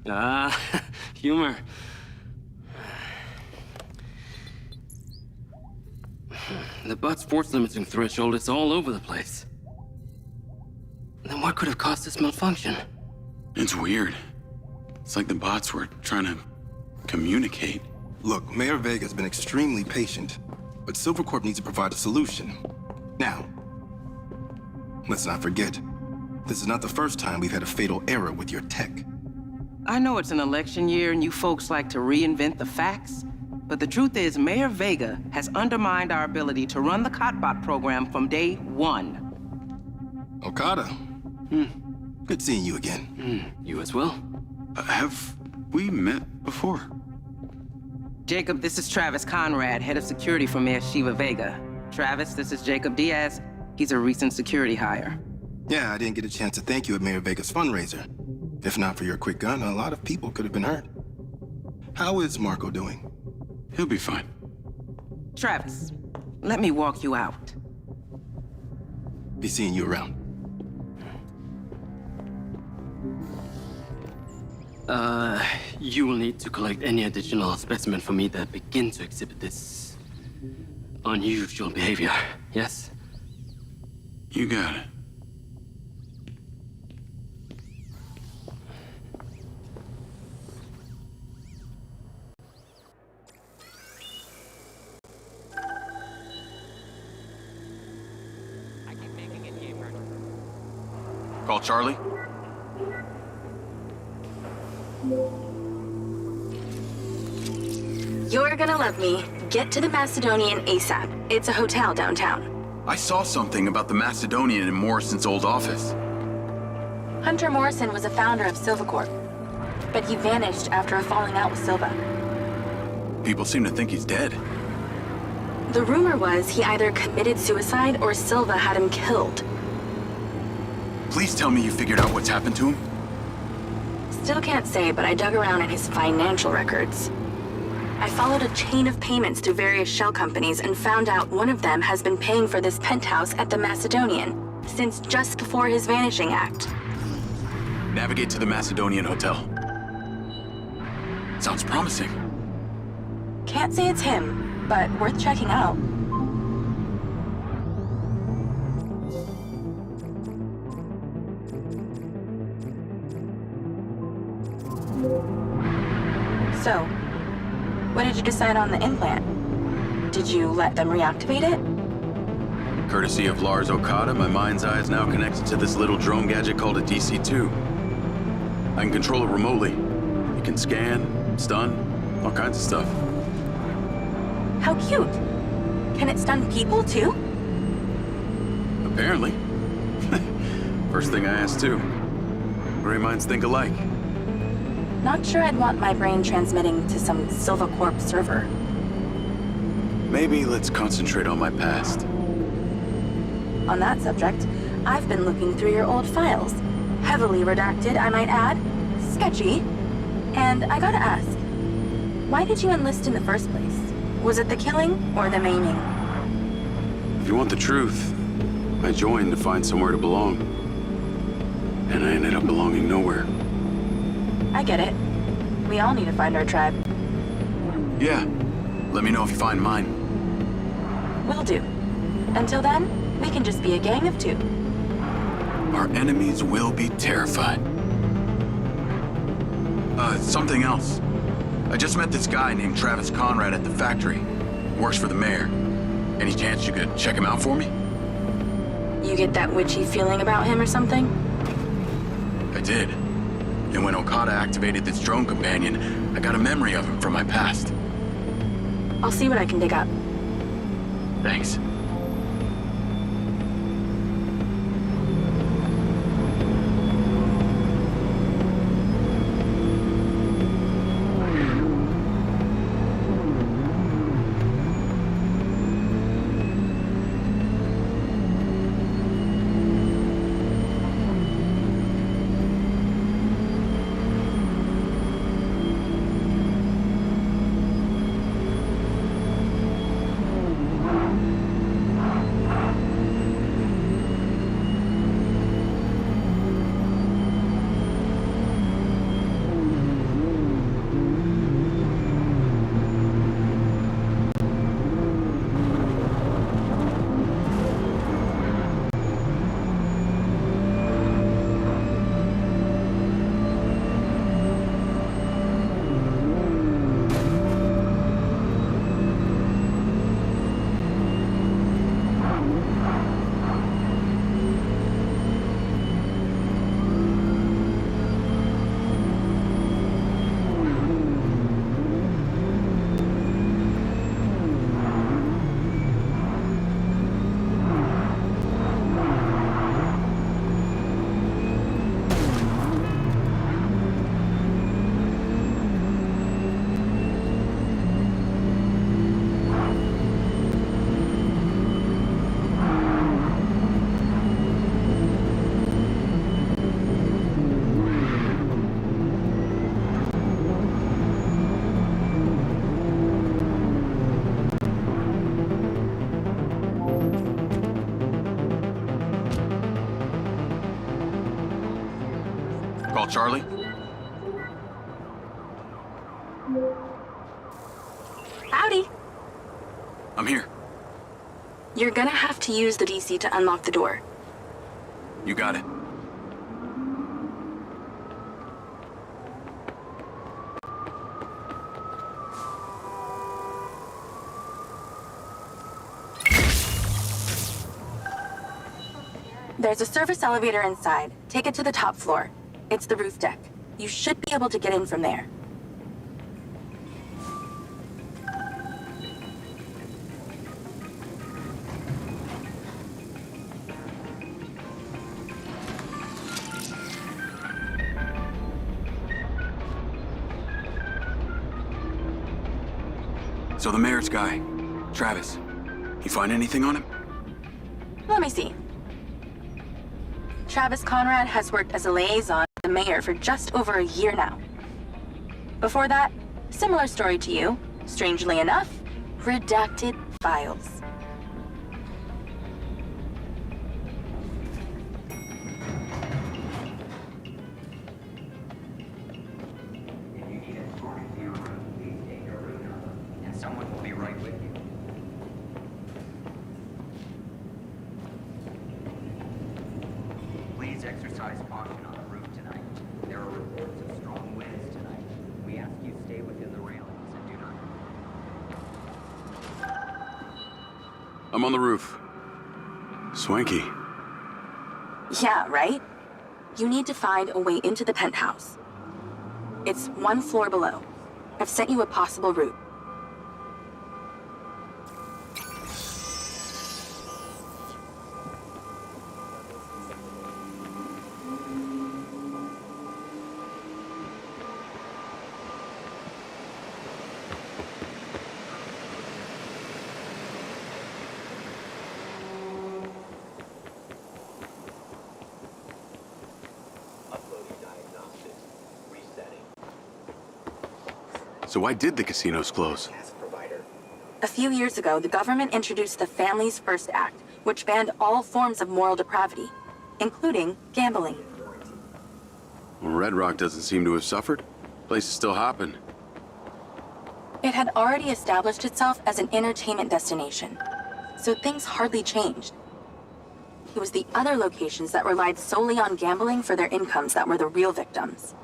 Ah, humor. The bot's force limiting threshold is all over the place. Then what could have caused this malfunction? It's weird. It's like the bots were trying to communicate. Look, Mayor Vega's been extremely patient, but Silvercorp needs to provide a solution. Now, let's not forget, this is not the first time we've had a fatal error with your tech. I know it's an election year and you folks like to reinvent the facts, but the truth is Mayor Vega has undermined our ability to run the Cotbot program from day one. Okada. Good seeing you again. You as well? Have we met before? Jacob, this is Travis Conrad, head of security for Mayor Shiva Vega. Travis, this is Jacob Diaz. He's a recent security hire. Yeah, I didn't get a chance to thank you at Mayor Vega's fundraiser. If not for your quick gun, a lot of people could have been hurt. How is Marco doing? He'll be fine. Travis, let me walk you out. Be seeing you around. You will need to collect any additional specimen for me that begin to exhibit this unusual behavior, yes? You got it. Call Charlie. You're gonna love me. Get to the Macedonian ASAP. It's a hotel downtown. I saw something about the Macedonian in Morrison's old office. Hunter Morrison was a founder of Silvercorp, but he vanished after a falling out with Silva. People seem to think he's dead. The rumor was he either committed suicide or Silva had him killed. Please tell me you figured out what's happened to him. Still can't say, but I dug around in his financial records. I followed a chain of payments through various shell companies and found out one of them has been paying for this penthouse at the Macedonian since just before his vanishing act. Navigate to the Macedonian Hotel. Sounds promising. Can't say it's him, but worth checking out. So, what did you decide on the implant? Did you let them reactivate it? Courtesy of Lars Okada, my MindsEye is now connected to this little drone gadget called a DC-2. I can control it remotely. It can scan, stun, all kinds of stuff. How cute. Can it stun people too? Apparently. First thing I asked too. Gray minds think alike. Not sure I'd want my brain transmitting to some Silvercorp server. Maybe let's concentrate on my past. On that subject, I've been looking through your old files. Heavily redacted, I might add. Sketchy. And I gotta ask, why did you enlist in the first place? Was it the killing or the maiming? If you want the truth, I joined to find somewhere to belong. And I ended up belonging nowhere. I get it. We all need to find our tribe. Yeah. Let me know if you find mine. Will do. Until then, we can just be a gang of two. Our enemies will be terrified. Something else. I just met this guy named Travis Conrad at the factory. Works for the mayor. Any chance you could check him out for me? You get that witchy feeling about him or something? I did. And when Okada activated this drone companion, I got a memory of him from my past. I'll see what I can dig up. Thanks. call Charlie? Howdy. I'm here. You're gonna have to use the DC to unlock the door. You got it. There's a service elevator inside. Take it to the top floor. It's the roof deck. You should be able to get in from there. So the mayor's guy, Travis, you find anything on him? Let me see. Travis Conrad has worked as a liaison with the mayor for just over a year now. Before that, similar story to you. Strangely enough, redacted files. Someone will be right with you. Please exercise caution on the roof tonight. There are reports of strong winds tonight. We ask you stay within the railings and do not... I'm on the roof. Swanky. Yeah, right? You need to find a way into the penthouse. It's one floor below. I've sent you a possible route. So why did the casinos close? A few years ago, the government introduced the Family's First Act, which banned all forms of moral depravity, including gambling. Well, Red Rock doesn't seem to have suffered. Place is still hopping. It had already established itself as an entertainment destination, so things hardly changed. It was the other locations that relied solely on gambling for their incomes that were the real victims.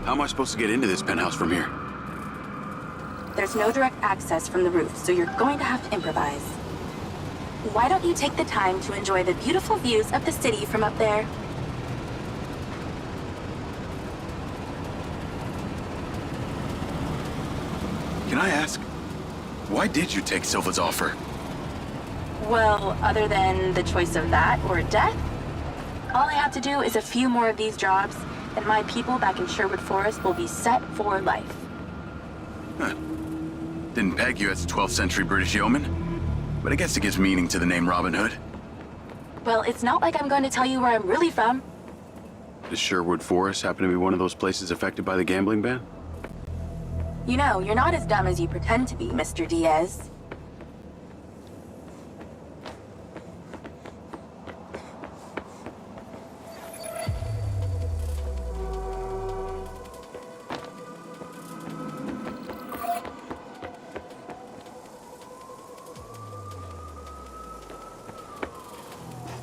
How am I supposed to get into this penthouse from here? There's no direct access from the roof, so you're going to have to improvise. Why don't you take the time to enjoy the beautiful views of the city from up there? Can I ask, why did you take Silva's offer? Well, other than the choice of that or death, all I have to do is a few more of these jobs, and my people back in Sherwood Forest will be set for life. Huh. Didn't peg you as a 12th century British yeoman, but I guess it gives meaning to the name Robin Hood. Well, it's not like I'm going to tell you where I'm really from. Does Sherwood Forest happen to be one of those places affected by the gambling ban? You know, you're not as dumb as you pretend to be, Mr. Diaz.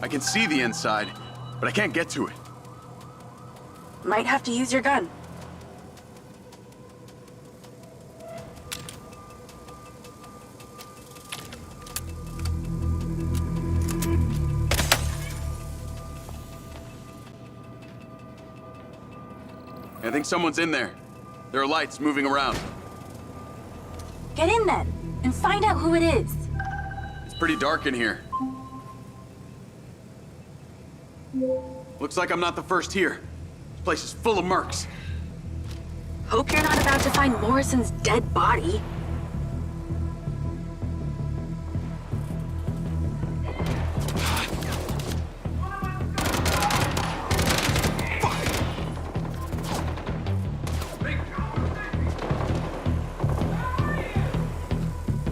I can see the inside, but I can't get to it. Might have to use your gun. I think someone's in there. There are lights moving around. Get in then, and find out who it is. It's pretty dark in here. Looks like I'm not the first here. This place is full of mercs. Hope you're not about to find Morrison's dead body.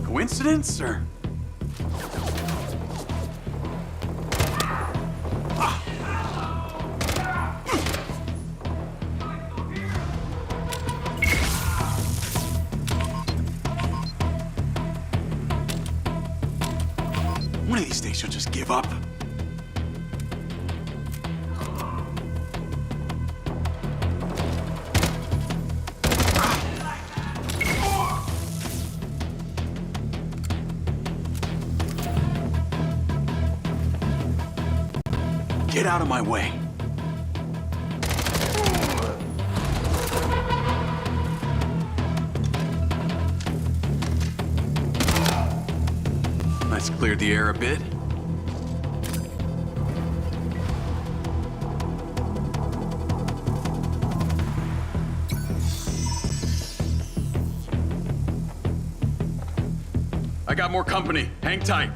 Coincidence, or? One of these days she'll just give up. Get out of my way. Let's clear the air a bit. I got more company. Hang tight.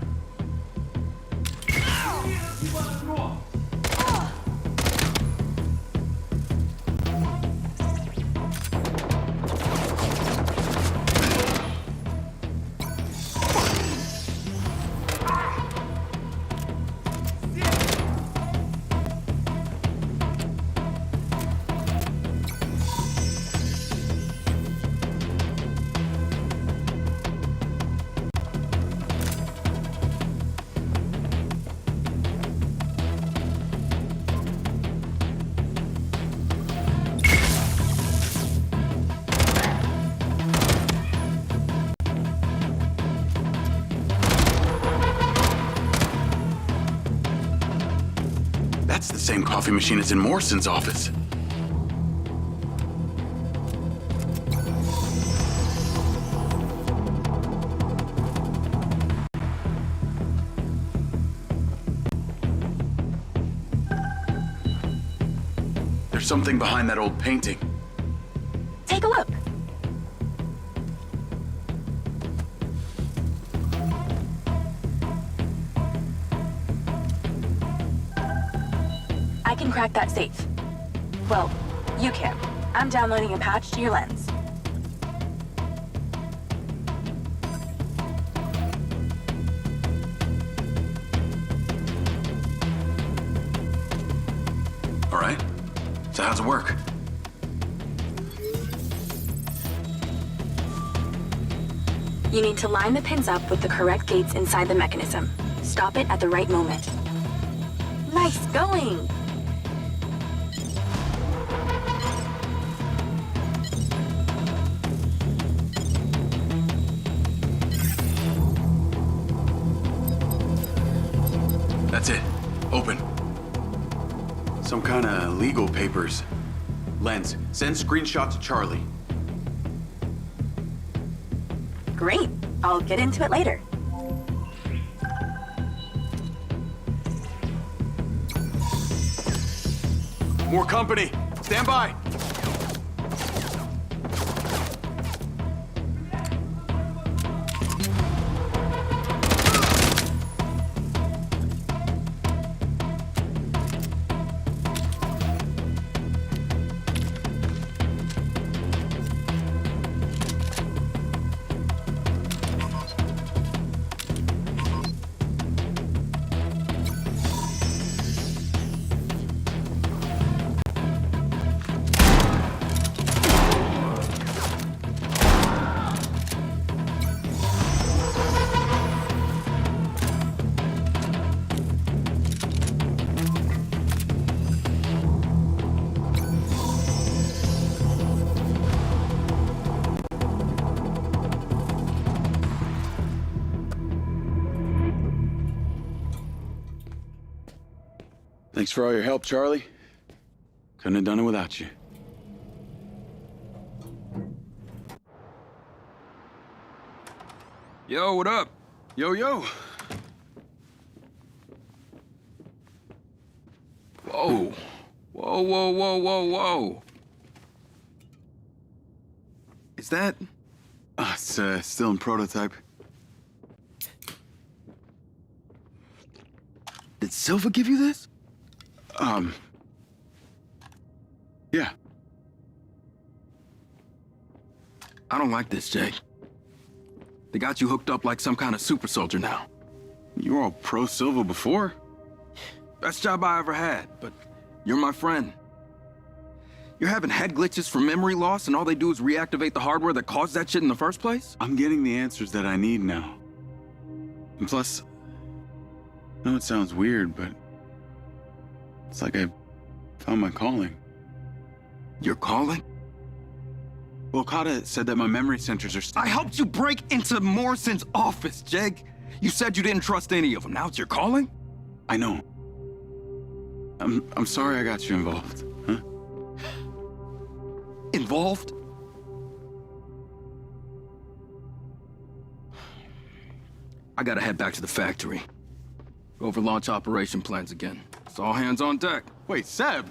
That's the same coffee machine as in Morrison's office. There's something behind that old painting. Take a look. I can crack that safe. Well, you can. I'm downloading a patch to your lens. All right. So how's it work? You need to line the pins up with the correct gates inside the mechanism. Stop it at the right moment. Nice going! That's it. Open. Some kind of legal papers. Lens, send screenshot to Charlie. Great. I'll get into it later. More company. Stand by. Thanks for all your help, Charlie. Couldn't have done it without you. Yo, what up? Yo, yo. Whoa. Whoa, whoa, whoa, whoa, whoa. Is that... It's still in prototype. Did Silva give you this? Yeah. I don't like this, Jay. They got you hooked up like some kind of super soldier now. You were all pro-Silva before. Best job I ever had, but you're my friend. You're having head glitches from memory loss, and all they do is reactivate the hardware that caused that shit in the first place? I'm getting the answers that I need now. And plus, I know it sounds weird, but it's like I found my calling. Your calling? Well, Okada said that my memory centers are I helped you break into Morrison's office, Jake. You said you didn't trust any of them. Now it's your calling? I know. I'm sorry I got you involved, huh? Involved? I gotta head back to the factory. Go over launch operation plans again. It's all hands on deck. Wait, Seb!